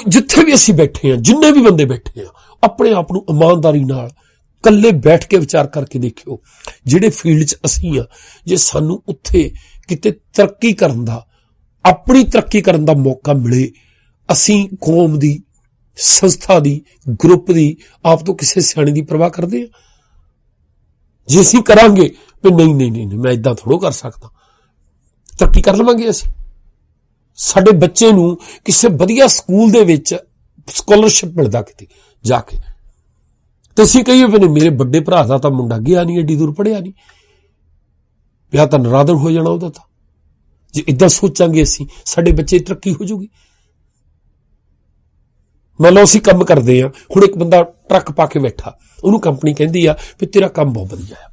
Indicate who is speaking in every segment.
Speaker 1: जिथे भी असीं बैठे हैं, जिन्ने भी बंदे बैठे हैं, अपने आप नूं ईमानदारी नाल कल्ले बैठ के विचार करके देखियो, जिहड़े फील्ड च असीं आ, जे सानूं उत्थे किते तरक्की करन दा, अपनी तरक्की करन दा मौका मिले, असीं कौम दी, संस्था दी, ग्रुप दी, आप तो किसी सियाणे दी परवाह करदे हैं? जे असीं करांगे भी नहीं नहीं नहीं मैं इदां थोड़ो कर सकदा, तरक्की कर लवांगे असीं। साडे बच्चे नूं किसी वधिया स्कूल दे विच स्कॉलरशिप मिलदा किते जाके, ते असीं कहीए भी नहीं मेरे बड़े भरा दा तां मुंडा गया नहीं, एडी दूर पढ़िया नहीं, विआह तां नरादन हो जाना उहदा तां। जे इदां सोचांगे असीं, साडे बच्चे दी तरक्की हो जाऊगी। मान लो असीं काम करदे आ, हुण एक बंदा ट्रक पा के बैठा, उहनूं कंपनी कहंदी आ भी तेरा काम बहुत वधिया है,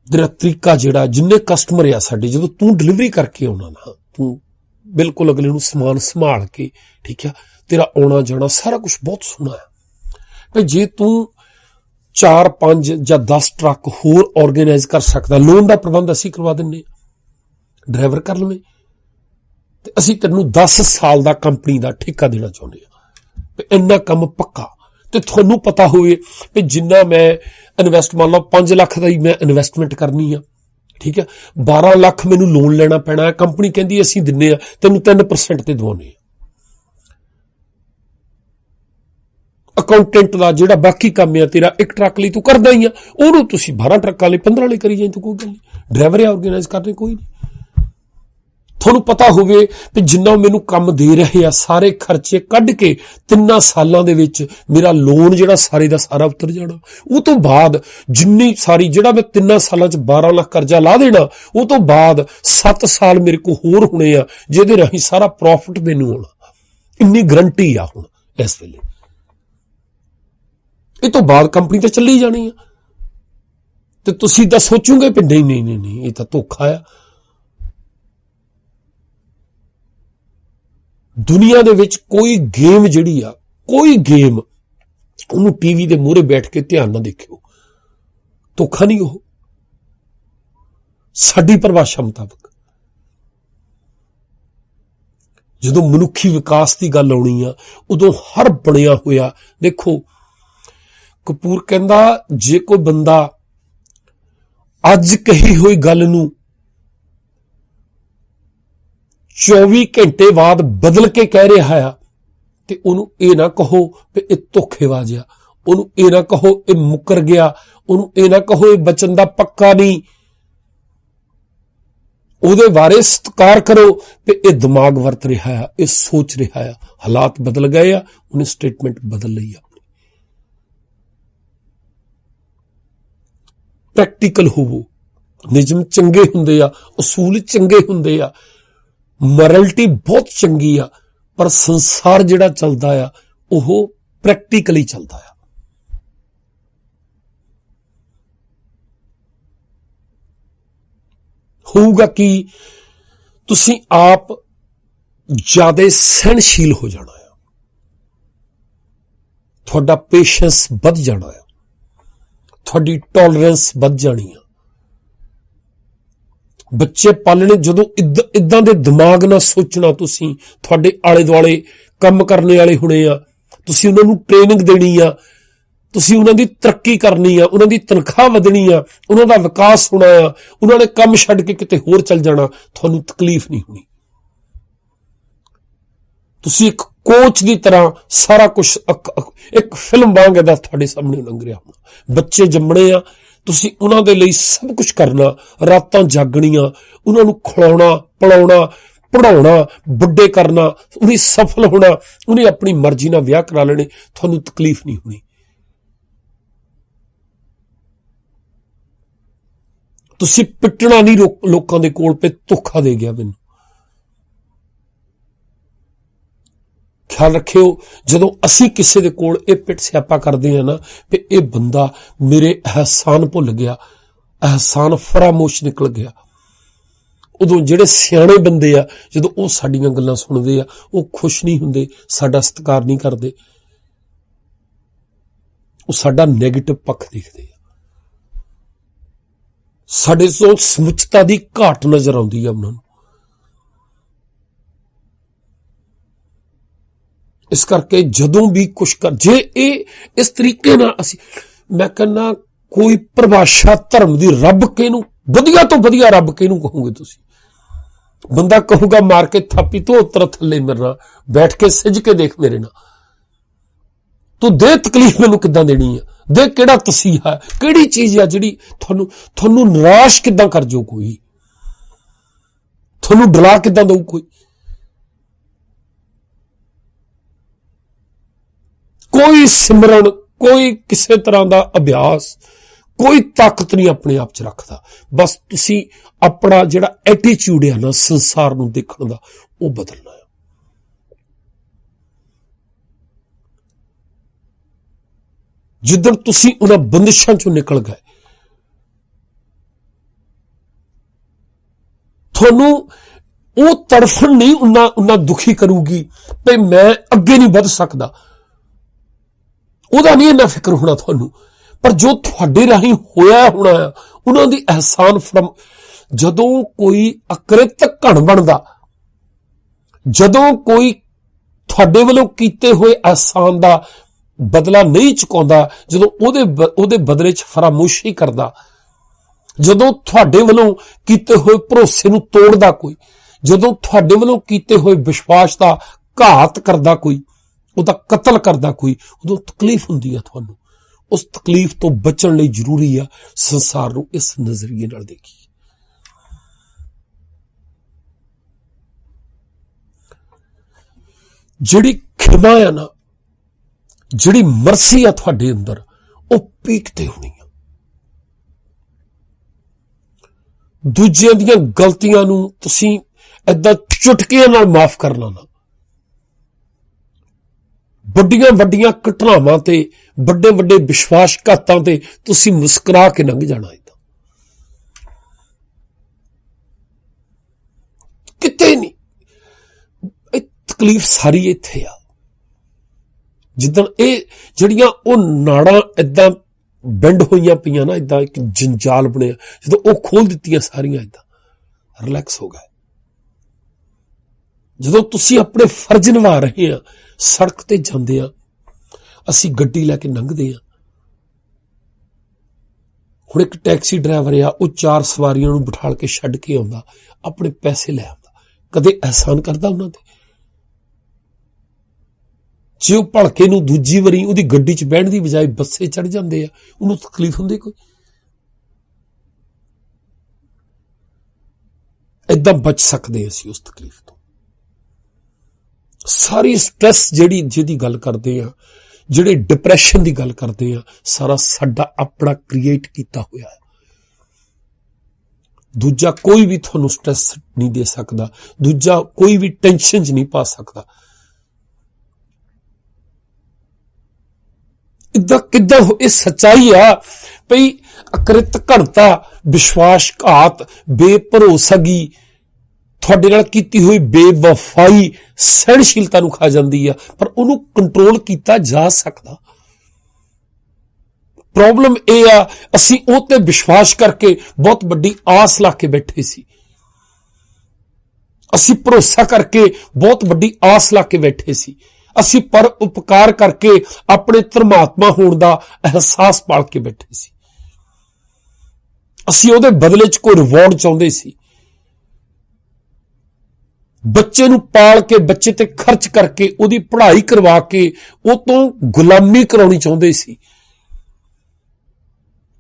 Speaker 1: तेरा तरीका जिहड़ा, जिन्ने कस्टमर आ साडे, जदों तूं डिलीवरी करके आउणा ना, तूं बिल्कुल अगले नूं समान संभाल के, ठीक है, तेरा आउणा जाना सारा कुछ बहुत सोहना है। भाई जे तूं 4, 5 या 10 ट्रक होर ऑर्गेनाइज कर सकदा, लोन का प्रबंध असीं करवा दिंने, ड्राइवर कर लवें, ते असीं तैनूं 10 साल का कंपनी का ठेका देना चाहुंदे आ, इन्ना काम पक्का। ते तुहानूं पता होवे भी जिन्ना मैं इन्वेस्ट, मान लो 5 लाख का ही मैं इन्वेस्टमेंट करनी आ, ठीक है, 12 लाख मैनूं लोन लेना पैना है, कंपनी कहंदी असीं दिन्ने आ तैनूं 3% ते दवाउने आ। अकाउंटेंट का जिहड़ा बाकी काम है तेरा एक ट्रक लई तू करदा ही आ, ओहनूं तुसीं 12 ट्रकां लई 15 लई करी जाई, तूं कोई गल नहीं, ड्राइवर ऑर्गेनाइज करने कोई नहीं। तुहानूं पता होवे कि जिन्ना मैनूं काम दे रहे आ, सारे खर्चे कढ के 3 सालां दे विच मेरा लोन जिहड़ा सारे दा सारा उतर जाना, उह तों बाद जिन्नी सारी जिहड़ा मैं 3 सालां च 12 लाख करजा ला देना, उह तों बाद 7 साल मेरे को होर होने आ जिहदे राहीं सारा प्रॉफिट मैनूं आउणा, इन्नी गारंटी आ हुण इस वेले। इस तो बाद कंपनी तो चली जानी है, तो तुसीं तां सोचोगे कि नहीं नहीं नहीं नहीं, ये तो धोखा आ। दुनिया दे विच कोई गेम जिहड़ी आ, कोई गेम उहनूं टीवी दे मूहरे बैठ के ध्यान ना देखियो, धोखा नहीं। हो साडी परिभाषा मुताबक जदों मनुखी विकास की गल आउणी आ, उदों हर बणिया होया, देखो कपूर कहंदा जे कोई बंदा अज कही हुई गल नूं 24 घंटे बाद बदल के कह रहा है, ते उहनूं इह ना कहो कि इह धोखेबाज आ, उहनूं इह ना कहो इह मुकर गया, उहनूं इह ना कहो इह बचन दा पक्का नहीं, उहदे बारे सत्कार करो कि इह दिमाग वरत रहा है, इह सोच रहा है, हालात बदल गए आ, उहने स्टेटमेंट बदल लई आ। प्रैक्टिकल होवो, निजम चंगे हुंदे आ, उसूल चंगे हुंदे आ, मॉरलिटी बहुत चंगी आ, पर संसार जिहड़ा चलदा आ ओह प्रैक्टिकली चलदा आ। होऊगा कि तुसीं आप ज्यादा सहनशील हो जाना है, तुहाडा पेशेंस वध जाना है, थोड़ी टॉलरेंस बढ़ जानी है। बच्चे पालने जदों इदां दे दिमाग ना सोचना, तुसीं थोड़े आले दुआले काम करने वाले होने आ, तुसीं उन्हां नूं ट्रेनिंग देनी आ, तुसीं उन्हां दी तरक्की करनी आ, उन्हां दी तनख्वाह वधनी आ, उन्हां दा विकास होना आ, उन्हां ने काम छड्ड के किते होर चल जाना, तुहानूं तकलीफ नहीं होनी। तुसीं एक कोच की तरह सारा कुछ एक फिल्म वांग इहदा तुहाडे सामने लंघ रिहा होना। बच्चे जम्मणे आ, तुसीं उन्हां दे लई सब कुछ करना, रातां जागणियां, उन्हां नूं खिलाउणा पिलाउणा पढ़ाउणा वड्डे करना, उन्हें सफल होना, उन्हें अपनी मर्जी नाल विआह करा लेने, तुहानूं तकलीफ नहीं होनी। तुसीं पिटना नहीं लोकां दे कोल पे धोखा दे गया मैनूं। ख्याल रखियो जदों असीं किसी दे कोल इह पिट स्यापा करदे हां ना कि इह बंदा मेरे एहसान भुल गया, एहसान फरामोश निकल गया, उदों जिहड़े सियाणे बंदे आ जदों ओह साडीआं गल्लां सुणदे आ ओह खुश नहीं हुंदे, साडा सत्कार नहीं करदे, ओह साडा नैगेटिव पक्ष देखदे आ, साडे चों समुचता दी घाट नज़र आउंदी आ उन्हां नूं। इस करके जदों भी कुछ कर जे इस तरीके नाल असीं मैं कहना कोई परिभाषा धर्म दी रब किहनूं वधिया तो वधिया रब किहनूं कहोगे तुसीं बंदा कहूगा मार के थापी तो उतर थले मेरे नाल बैठ के सिज के देख मेरे नाल तू दे तकलीफ मैनूं किदां देनी है दे किहड़ा तसीहा किहड़ी चीज है जिहड़ी तुहानूं निराश किदां कर जो कोई तुहानूं डरा किदां दऊ कोई सिमरन कोई किसी तरह का अभ्यास कोई ताकत नहीं अपने आप च रखता बस तुसी अपना जिहड़ा एटीट्यूड है ना संसार नूं देखण दा वो बदलना है जिद्दण तुसी उन्हां बंदिशां चों निकल गए तुहानूं वो तड़फण नहीं उन्ना दुखी करूगी भई मैं अगे नहीं वध सकदा ਉਹਦਾ नहीं इन्ना फिक्र होना ਤੁਹਾਨੂੰ पर जो ਤੁਹਾਡੇ ਰਾਹੀਂ ਹੋਇਆ ਹੋਣਾ ਉਹਨਾਂ ਦੀ ਅਹਿਸਾਨ ਫਰਮ ਜਦੋਂ ਕੋਈ ਅਕ੍ਰਿਤ ਘਣ ਬਣਦਾ ਜਦੋਂ ਕੋਈ ਤੁਹਾਡੇ ਵੱਲੋਂ ਕੀਤੇ ਹੋਏ ਅਹਿਸਾਨ ਦਾ ਬਦਲਾ ਨਹੀਂ ਚੁਕਾਉਂਦਾ ਜਦੋਂ ਉਹਦੇ ਬਦਲੇ 'ਚ ਫਰਾਮੋਸ਼ੀ ਕਰਦਾ ਜਦੋਂ ਤੁਹਾਡੇ ਵੱਲੋਂ ਕੀਤੇ ਹੋਏ ਭਰੋਸੇ ਨੂੰ ਤੋੜਦਾ ਕੋਈ ਜਦੋਂ ਤੁਹਾਡੇ ਵੱਲੋਂ ਕੀਤੇ ਹੋਏ ਵਿਸ਼ਵਾਸ ਦਾ ਘਾਤ ਕਰਦਾ ਕੋਈ ਉਹਦਾ ਕਤਲ ਕਰਦਾ ਕੋਈ ਉਦੋਂ ਤਕਲੀਫ ਹੁੰਦੀ ਆ ਤੁਹਾਨੂੰ ਉਸ ਤਕਲੀਫ ਤੋਂ ਬਚਣ ਲਈ ਜ਼ਰੂਰੀ ਆ ਸੰਸਾਰ ਨੂੰ ਇਸ ਨਜ਼ਰੀਏ ਨਾਲ ਦੇਖੀਏ ਜਿਹੜੀ ਖਿਮਾ ਆ ਨਾ ਜਿਹੜੀ ਮਰਸੀ ਆ ਤੁਹਾਡੇ ਅੰਦਰ ਉਹ ਪੀਕ ਤੇ ਹੋਣੀ ਆ ਦੂਜਿਆਂ ਦੀਆਂ ਗਲਤੀਆਂ ਨੂੰ ਤੁਸੀਂ ਏਦਾਂ ਚੁਟਕੀਆਂ ਨਾਲ ਮਾਫ ਕਰਨਾ ਨਾ ਵੱਡੀਆਂ ਵੱਡੀਆਂ ਘਟਨਾਵਾਂ ਤੇ ਵੱਡੇ ਵੱਡੇ ਵਿਸ਼ਵਾਸਘਾਤਾਂ ਤੇ ਤੁਸੀਂ ਮੁਸਕਰਾ ਕੇ ਲੰਘ ਜਾਣਾ ਏਦਾਂ ਕਿਤੇ ਨਹੀਂ ਇਹ ਤਕਲੀਫ ਸਾਰੀ ਇੱਥੇ ਆ ਜਿੱਦਣ ਇਹ ਜਿਹੜੀਆਂ ਉਹ ਨਾੜਾਂ ਏਦਾਂ ਬੈਂਡ ਹੋਈਆਂ ਪਈਆਂ ਨਾ ਏਦਾਂ ਇੱਕ ਜੰਜਾਲ ਬਣਿਆ ਜਦੋਂ ਉਹ ਖੋਲ ਦਿੱਤੀਆਂ ਸਾਰੀਆਂ ਏਦਾਂ ਰਿਲੈਕਸ ਹੋ ਗਏ ਜਦੋਂ ਤੁਸੀਂ ਆਪਣੇ ਫਰਜ਼ ਨਿਭਾ ਰਹੇ ਆ ਸੜਕ ਤੇ ਜਾਂਦੇ ਆ ਅਸੀਂ ਗੱਡੀ ਲੈ ਕੇ ਲੰਘਦੇ ਆ ਹੁਣ ਇੱਕ ਟੈਕਸੀ ਡਰਾਈਵਰ ਆ ਉਹ 4 ਸਵਾਰੀਆਂ ਨੂੰ ਬਿਠਾਲ ਕੇ ਛੱਡ ਕੇ ਆਉਂਦਾ ਆਪਣੇ ਪੈਸੇ ਲੈ ਆਉਂਦਾ ਕਦੇ ਅਹਿਸਾਨ ਕਰਦਾ ਉਹਨਾਂ ਤੇ ਜੇ ਉਹ ਭਲਕੇ ਨੂੰ ਦੂਜੀ ਵਾਰੀ ਉਹਦੀ ਗੱਡੀ 'ਚ ਬਹਿਣ ਦੀ ਬਜਾਏ ਬੱਸੇ ਚੜ ਜਾਂਦੇ ਆ ਉਹਨੂੰ ਤਕਲੀਫ ਹੁੰਦੀ ਕੋਈ ਏਦਾਂ ਬਚ ਸਕਦੇ ਅਸੀਂ ਉਸ ਤਕਲੀਫ ਤੋਂ ਸਾਰੀ ਸਟ੍ਰੈਸ ਜਿਹਦੀ ਗੱਲ ਕਰਦੇ ਆ ਜਿਹੜੇ ਡਿਪਰੈਸ਼ਨ ਦੀ ਗੱਲ ਕਰਦੇ ਆ ਸਾਰਾ ਸਾਡਾ ਆਪਣਾ ਕ੍ਰੀਏਟ ਕੀਤਾ ਹੋਇਆ ਹੈ ਦੂਜਾ ਕੋਈ ਵੀ ਤੁਹਾਨੂੰ ਸਟ੍ਰੈਸ ਨਹੀਂ ਦੇ ਸਕਦਾ ਦੂਜਾ ਕੋਈ ਵੀ ਟੈਨਸ਼ਨ 'ਚ ਨਹੀਂ ਪਾ ਸਕਦਾ ਇਦਾਂ ਕਿੱਦਾਂ ਇਹ ਸੱਚਾਈ ਆ ਭਈ ਅਕ੍ਰਿਤ ਘਣਤਾ ਵਿਸ਼ਵਾਸਘਾਤ ਬੇਭਰੋਸਗੀ ਤੁਹਾਡੇ ਨਾਲ ਕੀਤੀ ਹੋਈ ਬੇਵਫਾਈ ਸਹਿਣਸ਼ੀਲਤਾ ਨੂੰ ਖਾ ਜਾਂਦੀ ਆ ਪਰ ਉਹਨੂੰ ਕੰਟਰੋਲ ਕੀਤਾ ਜਾ ਸਕਦਾ ਪ੍ਰੋਬਲਮ ਇਹ ਆ ਅਸੀਂ ਉਹ ਤੇ ਵਿਸ਼ਵਾਸ ਕਰਕੇ ਬਹੁਤ ਵੱਡੀ ਆਸ ਲਾ ਕੇ ਬੈਠੇ ਸੀ ਅਸੀਂ ਭਰੋਸਾ ਕਰਕੇ ਬਹੁਤ ਵੱਡੀ ਆਸ ਲਾ ਕੇ ਬੈਠੇ ਸੀ ਅਸੀਂ ਪਰ ਉਪਕਾਰ ਕਰਕੇ ਆਪਣੇ ਧਰਮਾਤਮਾ ਹੋਣ ਦਾ ਅਹਿਸਾਸ ਪਾਲ ਕੇ ਬੈਠੇ ਸੀ ਅਸੀਂ ਉਹਦੇ ਬਦਲੇ 'ਚ ਕੋਈ ਰਿਵਾਰਡ ਚਾਹੁੰਦੇ ਸੀ ਬੱਚੇ ਨੂੰ ਪਾਲ ਕੇ ਬੱਚੇ ਤੇ ਖਰਚ ਕਰਕੇ ਉਹਦੀ ਪੜ੍ਹਾਈ ਕਰਵਾ ਕੇ ਉਹ ਤੋਂ ਗੁਲਾਮੀ ਕਰਾਉਣੀ ਚਾਹੁੰਦੇ ਸੀ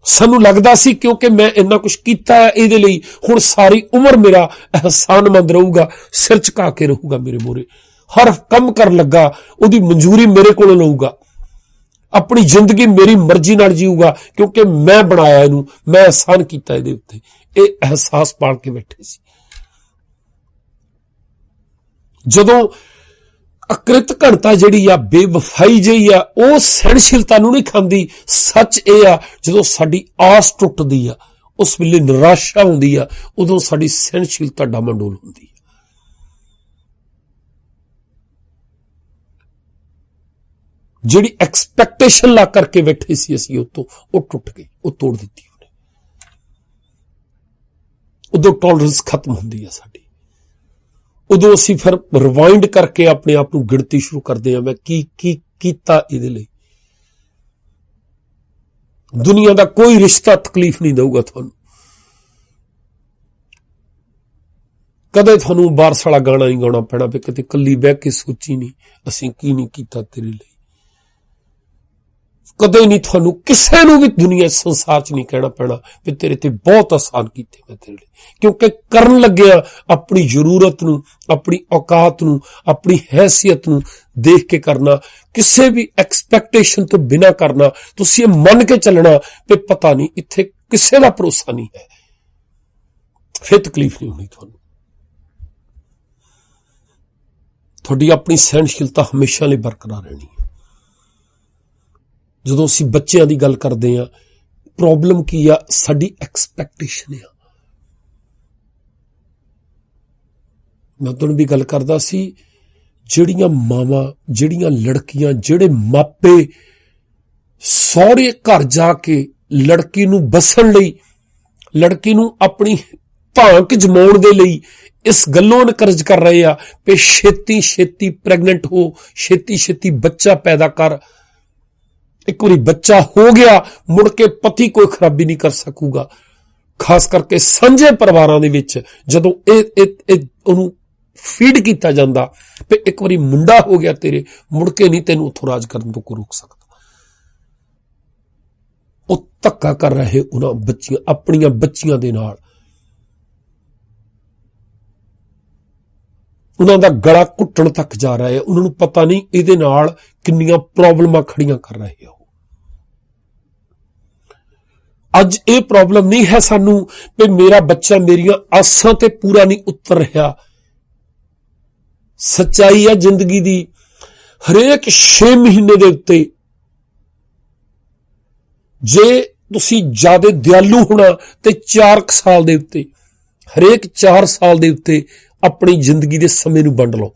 Speaker 1: ਸਾਨੂੰ ਲੱਗਦਾ ਸੀ ਕਿਉਂਕਿ ਮੈਂ ਇੰਨਾ ਕੁਝ ਕੀਤਾ ਹੈ ਇਹਦੇ ਲਈ ਹੁਣ ਸਾਰੀ ਉਮਰ ਮੇਰਾ ਅਹਿਸਾਨਮੰਦ ਰਹੂਗਾ ਸਿਰ ਝੁਕਾ ਕੇ ਰਹੂਗਾ ਮੇਰੇ ਮੂਹਰੇ ਹਰ ਕੰਮ ਕਰਨ ਲੱਗਾ ਉਹਦੀ ਮਨਜ਼ੂਰੀ ਮੇਰੇ ਕੋਲੋਂ ਲਊਗਾ ਆਪਣੀ ਜ਼ਿੰਦਗੀ ਮੇਰੀ ਮਰਜ਼ੀ ਨਾਲ ਜੀਊਗਾ ਕਿਉਂਕਿ ਮੈਂ ਬਣਾਇਆ ਇਹਨੂੰ ਮੈਂ ਅਹਿਸਾਨ ਕੀਤਾ ਇਹਦੇ ਉੱਤੇ ਇਹ ਅਹਿਸਾਸ ਪਾਲ ਕੇ ਬੈਠੇ ਸੀ ਜਦੋਂ ਅਕ੍ਰਿਤ ਘਣਤਾ ਜਿਹੜੀ ਆ ਬੇਵਫਾਈ ਜਿਹੀ ਆ ਉਹ ਸਹਿਣਸ਼ੀਲਤਾ ਨੂੰ ਨਹੀਂ ਖਾਂਦੀ ਸੱਚ ਇਹ ਆ ਜਦੋਂ ਸਾਡੀ ਆਸ ਟੁੱਟਦੀ ਆ ਉਸ ਵੇਲੇ ਨਿਰਾਸ਼ਾ ਹੁੰਦੀ ਆ ਉਦੋਂ ਸਾਡੀ ਸਹਿਣਸ਼ੀਲਤਾ ਡਾਮਾਡੋਲ ਹੁੰਦੀ ਆ ਜਿਹੜੀ ਐਕਸਪੈਕਟੇਸ਼ਨ ਲਾ ਕਰਕੇ ਬੈਠੇ ਸੀ ਅਸੀਂ ਉਹ ਟੁੱਟ ਗਈ ਉਹ ਤੋੜ ਦਿੱਤੀ ਉਹਨੇ ਉਦੋਂ ਟੋਲਰੈਂਸ ਖਤਮ ਹੁੰਦੀ ਆ ਸਾਡੀ ਉਦੋਂ ਅਸੀਂ ਫਿਰ ਰਿਵਾਈਂਡ ਕਰਕੇ ਆਪਣੇ ਆਪ ਨੂੰ ਗਿਣਤੀ ਸ਼ੁਰੂ ਕਰਦੇ ਹਾਂ, ਮੈਂ ਕੀ ਕੀ ਕੀਤਾ ਇਹਦੇ ਲਈ। ਦੁਨੀਆ ਦਾ ਕੋਈ ਰਿਸ਼ਤਾ ਤਕਲੀਫ ਨਹੀਂ ਦੇਊਗਾ ਤੁਹਾਨੂੰ। ਕਦੇ ਤੁਹਾਨੂੰ ਬਾਰਸ ਵਾਲਾ ਗਾਣਾ ਨਹੀਂ ਗਾਉਣਾ ਪੈਣਾ ਵੀ ਕਿਤੇ ਕੱਲੀ ਬਹਿ ਕੇ ਸੋਚੀ ਨਹੀਂ ਅਸੀਂ ਕੀ ਨਹੀਂ ਕੀਤਾ ਤੇਰੇ ਲਈ। ਕਦੇ ਨਹੀਂ ਤੁਹਾਨੂੰ ਕਿਸੇ ਨੂੰ ਵੀ ਦੁਨੀਆ ਸੰਸਾਰ 'ਚ ਨਹੀਂ ਕਹਿਣਾ ਪੈਣਾ ਵੀ ਤੇਰੇ ਤੇ ਬਹੁਤ ਆਸਾਨ ਕੀਤੇ ਮੈਂ ਤੇਰੇ ਲਈ, ਕਿਉਂਕਿ ਕਰਨ ਲੱਗਿਆ ਆਪਣੀ ਜ਼ਰੂਰਤ ਨੂੰ, ਆਪਣੀ ਔਕਾਤ ਨੂੰ, ਆਪਣੀ ਹੈਸੀਅਤ ਨੂੰ ਦੇਖ ਕੇ ਕਰਨਾ, ਕਿਸੇ ਵੀ ਐਕਸਪੈਕਟੇਸ਼ਨ ਤੋਂ ਬਿਨਾਂ ਕਰਨਾ। ਤੁਸੀਂ ਇਹ ਮੰਨ ਕੇ ਚੱਲਣਾ ਵੀ ਪਤਾ ਨਹੀਂ ਇੱਥੇ ਕਿਸੇ ਦਾ ਭਰੋਸਾ ਨਹੀਂ ਹੈ, ਫਿਰ ਤਕਲੀਫ ਨਹੀਂ ਹੋਣੀ ਤੁਹਾਨੂੰ। ਤੁਹਾਡੀ ਆਪਣੀ ਸਹਿਣਸ਼ੀਲਤਾ ਹਮੇਸ਼ਾ ਲਈ ਬਰਕਰਾਰ ਰਹਿਣੀ ਹੈ। ਜਦੋਂ ਅਸੀਂ ਬੱਚਿਆਂ ਦੀ ਗੱਲ ਕਰਦੇ ਹਾਂ, ਪ੍ਰੋਬਲਮ ਕੀ ਆ? ਸਾਡੀ ਐਕਸਪੈਕਟੇਸ਼ਨ ਆ। ਮੈਂ ਤੁਹਾਨੂੰ ਵੀ ਗੱਲ ਕਰਦਾ ਸੀ, ਜਿਹੜੀਆਂ ਮਾਵਾਂ, ਜਿਹੜੀਆਂ ਲੜਕੀਆਂ, ਜਿਹੜੇ ਮਾਪੇ ਸਹੁਰੇ ਘਰ ਜਾ ਕੇ ਲੜਕੀ ਨੂੰ ਬਸਣ ਲਈ, ਲੜਕੀ ਨੂੰ ਆਪਣੀ ਭਾਂਕ ਜਮਾਉਣ ਦੇ ਲਈ ਇਸ ਗੱਲੋਂ ਇਨਕਰੇਜ ਕਰ ਰਹੇ ਆ ਕਿ ਛੇਤੀ ਛੇਤੀ ਪ੍ਰੈਗਨੈਂਟ ਹੋ, ਛੇਤੀ ਛੇਤੀ ਬੱਚਾ ਪੈਦਾ ਕਰ। ਇੱਕ ਵਾਰੀ ਬੱਚਾ ਹੋ ਗਿਆ ਮੁੜ ਕੇ ਪਤੀ ਕੋਈ ਖਰਾਬੀ ਨਹੀਂ ਕਰ ਸਕੂਗਾ। ਖਾਸ ਕਰਕੇ ਸਾਂਝੇ ਪਰਿਵਾਰਾਂ ਦੇ ਵਿੱਚ ਜਦੋਂ ਇਹ ਉਹਨੂੰ ਫੀਡ ਕੀਤਾ ਜਾਂਦਾ ਤੇ ਇੱਕ ਵਾਰੀ ਮੁੰਡਾ ਹੋ ਗਿਆ ਤੇਰੇ, ਮੁੜ ਕੇ ਨਹੀਂ ਤੈਨੂੰ ਉੱਥੋਂ ਰਾਜ ਕਰਨ ਤੋਂ ਕੋਈ ਰੋਕ ਸਕਦਾ। ਉਹ ਧੱਕਾ ਕਰ ਰਹੇ ਉਹਨਾਂ ਬੱਚੀਆਂ, ਆਪਣੀਆਂ ਬੱਚੀਆਂ ਦੇ ਨਾਲ। ਉਹਨਾਂ ਦਾ ਗਲਾ ਘੁੱਟਣ ਤੱਕ ਜਾ ਰਿਹਾ ਹੈ। ਉਹਨਾਂ ਨੂੰ ਪਤਾ ਨਹੀਂ ਇਹਦੇ ਨਾਲ ਕਿੰਨੀਆਂ ਪ੍ਰੋਬਲਮਾਂ ਖੜੀਆਂ ਕਰ ਰਹੇ ਹੋ। ਅੱਜ ਇਹ ਪ੍ਰੋਬਲਮ ਨਹੀਂ ਹੈ ਸਾਨੂੰ ਕਿ ਮੇਰਾ ਬੱਚਾ ਮੇਰੀਆਂ ਆਸਾਂ ਤੇ ਪੂਰਾ ਨਹੀਂ ਉਤਰ ਰਿਹਾ। ਸੱਚਾਈ ਹੈ ਜ਼ਿੰਦਗੀ ਦੀ, ਹਰੇਕ 6 ਮਹੀਨੇ ਦੇ ਉੱਤੇ ਜੇ ਤੁਸੀਂ ਜ਼ਿਆਦਾ ਦਿਆਲੂ ਹੋਣਾ ਤੇ 4 ਸਾਲ ਦੇ ਉੱਤੇ, ਹਰੇਕ 4 ਸਾਲ ਦੇ ਉੱਤੇ ਆਪਣੀ ਜ਼ਿੰਦਗੀ ਦੇ ਸਮੇਂ ਨੂੰ ਵੰਡ ਲਓ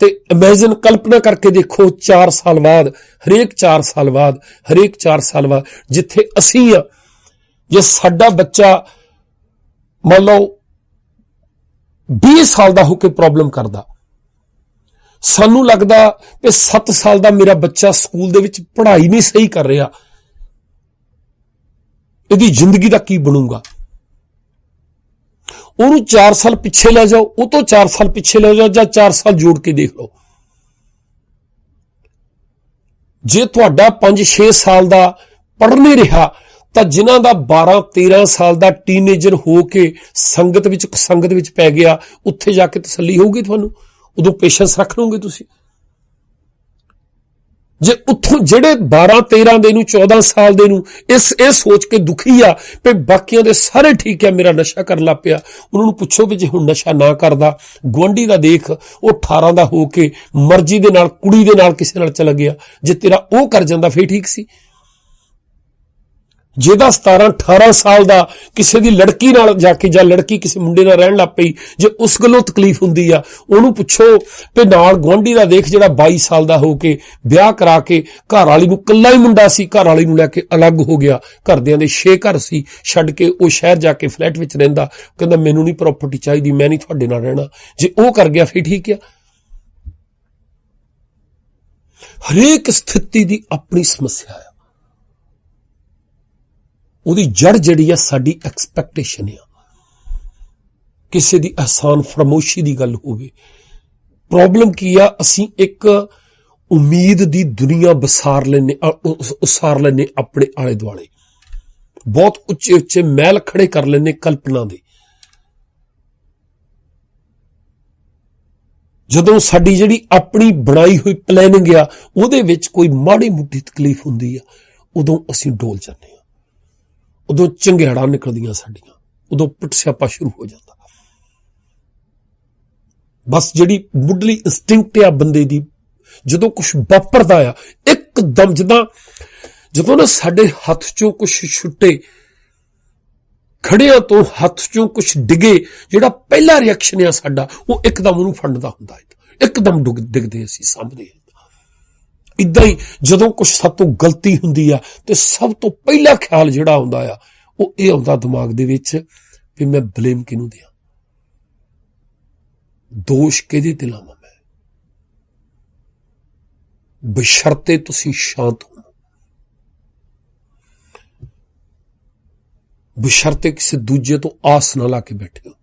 Speaker 1: ਤੇ ਇਮੇਜਿਨ, ਕਲਪਨਾ ਕਰਕੇ ਦੇਖੋ 4 ਸਾਲ ਬਾਅਦ, ਹਰੇਕ 4 ਸਾਲ ਬਾਅਦ, ਹਰੇਕ 4 ਸਾਲ ਬਾਅਦ ਜਿੱਥੇ ਅਸੀਂ ਆ, ਜੇ ਸਾਡਾ ਬੱਚਾ ਮੰਨ ਲਓ 20 ਸਾਲ ਦਾ ਹੋ ਕੇ ਪ੍ਰੋਬਲਮ ਕਰਦਾ, ਸਾਨੂੰ ਲੱਗਦਾ ਕਿ 7 ਸਾਲ ਦਾ ਮੇਰਾ ਬੱਚਾ ਸਕੂਲ ਦੇ ਵਿੱਚ ਪੜ੍ਹਾਈ ਨਹੀਂ ਸਹੀ ਕਰ ਰਿਹਾ, ਇਹਦੀ ਜ਼ਿੰਦਗੀ ਦਾ ਕੀ ਬਣੂਗਾ। ਉਹਨੂੰ 4 ਸਾਲ ਪਿੱਛੇ ਲੈ ਜਾਓ, ਉਹ ਤੋਂ 4 ਸਾਲ ਪਿੱਛੇ ਲੈ ਜਾਓ, ਜਾਂ 4 ਸਾਲ ਜੋੜ ਕੇ ਦੇਖ ਲਓ। ਜੇ ਤੁਹਾਡਾ 5-6 ਸਾਲ ਦਾ ਪੜ੍ਹ ਨਹੀਂ ਰਿਹਾ ਤਾਂ ਜਿਨ੍ਹਾਂ ਦਾ 12-13 ਸਾਲ ਦਾ ਟੀਨੇਜਰ ਹੋ ਕੇ ਸੰਗਤ ਵਿੱਚ ਪੈ ਗਿਆ, ਉੱਥੇ ਜਾ ਕੇ ਤਸੱਲੀ ਹੋਊਗੀ ਤੁਹਾਨੂੰ, ਉਦੋਂ ਪੇਸ਼ੈਂਸ ਰੱਖ ਲਓਗੇ ਤੁਸੀਂ। ਜੇ ਉੱਥੋਂ ਜਿਹੜੇ 12-13 ਦੇ ਨੂੰ, 14 ਸਾਲ ਦੇ ਨੂੰ ਇਹ ਸੋਚ ਕੇ ਦੁਖੀ ਆ ਕਿ ਬਾਕੀਆਂ ਦੇ ਸਾਰੇ ਠੀਕ ਆ, ਮੇਰਾ ਨਸ਼ਾ ਕਰਨ ਲੱਗ ਪਿਆ, ਉਹਨਾਂ ਨੂੰ ਪੁੱਛੋ ਵੀ ਜੇ ਹੁਣ ਨਸ਼ਾ ਨਾ ਕਰਦਾ, ਗੁਆਂਢੀ ਦਾ ਦੇਖ, ਉਹ 18 ਦਾ ਹੋ ਕੇ ਮਰਜ਼ੀ ਦੇ ਨਾਲ ਕੁੜੀ ਦੇ ਨਾਲ ਕਿਸੇ ਨਾਲ ਚਲਾ ਗਿਆ, ਜੇ ਤੇਰਾ ਉਹ ਕਰ ਜਾਂਦਾ ਫੇਰ ਠੀਕ ਸੀ। ਜਿਹਦਾ 17-18 ਸਾਲ ਦਾ ਕਿਸੇ ਦੀ ਲੜਕੀ ਨਾਲ ਜਾ ਕੇ, ਜਾਂ ਲੜਕੀ ਕਿਸੇ ਮੁੰਡੇ ਨਾਲ ਰਹਿਣ ਲੱਗ ਪਈ, ਜੇ ਉਸ ਗੱਲੋਂ ਤਕਲੀਫ ਹੁੰਦੀ ਆ, ਉਹਨੂੰ ਪੁੱਛੋ ਤੇ ਨਾਲ ਗੁਆਂਢੀ ਦਾ ਦੇਖ ਜਿਹੜਾ 22 ਸਾਲ ਦਾ ਹੋ ਕੇ ਵਿਆਹ ਕਰਾ ਕੇ ਘਰ ਵਾਲੀ ਨੂੰ, ਕੱਲਾ ਹੀ ਮੁੰਡਾ ਸੀ, ਘਰ ਵਾਲੀ ਨੂੰ ਲੈ ਕੇ ਅਲੱਗ ਹੋ ਗਿਆ, ਘਰਦਿਆਂ ਦੇ 6 ਘਰ ਸੀ, ਛੱਡ ਕੇ ਉਹ ਸ਼ਹਿਰ ਜਾ ਕੇ ਫਲੈਟ ਵਿੱਚ ਰਹਿੰਦਾ, ਕਹਿੰਦਾ ਮੈਨੂੰ ਨਹੀਂ ਪ੍ਰਾਪਰਟੀ ਚਾਹੀਦੀ, ਮੈਂ ਨਹੀਂ ਤੁਹਾਡੇ ਨਾਲ ਰਹਿਣਾ। ਜੇ ਉਹ ਕਰ ਗਿਆ ਫੇਰ ਠੀਕ ਆ। ਹਰੇਕ ਸਥਿਤੀ ਦੀ ਆਪਣੀ ਸਮੱਸਿਆ ਆ, ਉਹਦੀ ਜੜ ਜਿਹੜੀ ਆ ਸਾਡੀ ਐਕਸਪੈਕਟੇਸ਼ਨ ਆ। ਕਿਸੇ ਦੀ ਅਹਿਸਾਨ ਫਰਮੋਸ਼ੀ ਦੀ ਗੱਲ ਹੋਵੇ। ਪ੍ਰੋਬਲਮ ਕੀ ਆ? ਅਸੀਂ ਇੱਕ ਉਮੀਦ ਦੀ ਦੁਨੀਆ ਉਸਾਰ ਲੈਨੇ ਆਪਣੇ ਆਲੇ ਦੁਆਲੇ, ਬਹੁਤ ਉੱਚੇ ਉੱਚੇ ਮਹਿਲ ਖੜੇ ਕਰ ਲੈਨੇ ਕਲਪਨਾ ਦੇ। ਜਦੋਂ ਸਾਡੀ ਜਿਹੜੀ ਆਪਣੀ ਬਣਾਈ ਹੋਈ ਪਲੈਨਿੰਗ ਆ ਉਹਦੇ ਵਿੱਚ ਕੋਈ ਮਾੜੀ ਮੋਟੀ ਤਕਲੀਫ ਹੁੰਦੀ ਆ, ਉਦੋਂ ਅਸੀਂ ਡੋਲ ਜਾਂਦੇ ਆ, ਉਦੋਂ ਚੰਗਿਆੜਾਂ ਨਿਕਲਦੀਆਂ ਸਾਡੀਆਂ, ਉਦੋਂ ਪਿੱਟ ਸਿਆਪਾ ਸ਼ੁਰੂ ਹੋ ਜਾਂਦਾ। ਬਸ ਜਿਹੜੀ ਮੁੱਢਲੀ ਇੰਸਟਿੰਕਟ ਆ ਬੰਦੇ ਦੀ, ਜਦੋਂ ਕੁਝ ਵਾਪਰਦਾ ਆ ਇੱਕਦਮ, ਜਦੋਂ ਨਾ ਸਾਡੇ ਹੱਥ ਚੋਂ ਕੁਝ ਛੁੱਟੇ, ਖੜਿਆਂ ਤੋਂ ਹੱਥ ਚੋਂ ਕੁਝ ਡਿੱਗੇ, ਜਿਹੜਾ ਪਹਿਲਾ ਰਿਐਕਸ਼ਨ ਆ ਸਾਡਾ, ਉਹ ਇੱਕਦਮ ਉਹਨੂੰ ਫੰਡਦਾ ਹੁੰਦਾ, ਇੱਕਦਮ ਡਿੱਗਦੇ ਅਸੀਂ ਸਾਹਮਣੇ। ਇਦਾਂ ਹੀ ਜਦੋਂ ਕੁਝ ਸਾਡੇ ਤੋਂ ਗਲਤੀ ਹੁੰਦੀ ਆ ਤੇ ਸਭ ਤੋਂ ਪਹਿਲਾ ਖਿਆਲ ਜਿਹੜਾ ਆਉਂਦਾ ਆ ਉਹ ਇਹ ਆਉਂਦਾ ਦਿਮਾਗ ਦੇ ਵਿੱਚ ਵੀ ਮੈਂ ਬਲੇਮ ਕਿਹਨੂੰ ਦਿਆਂ। ਦੋਸ਼ ਕਿਹਦੇ ਤੇ ਲਾਵਾਂ ਮੈਂ? ਬਸ਼ਰਤੇ ਤੁਸੀਂ ਸ਼ਾਂਤ ਹੋ, ਬਸ਼ਰਤੇ ਕਿਸੇ ਦੂਜੇ ਤੋਂ ਆਸ ਨਾ ਲਾ ਕੇ ਬੈਠੇ ਹੋ।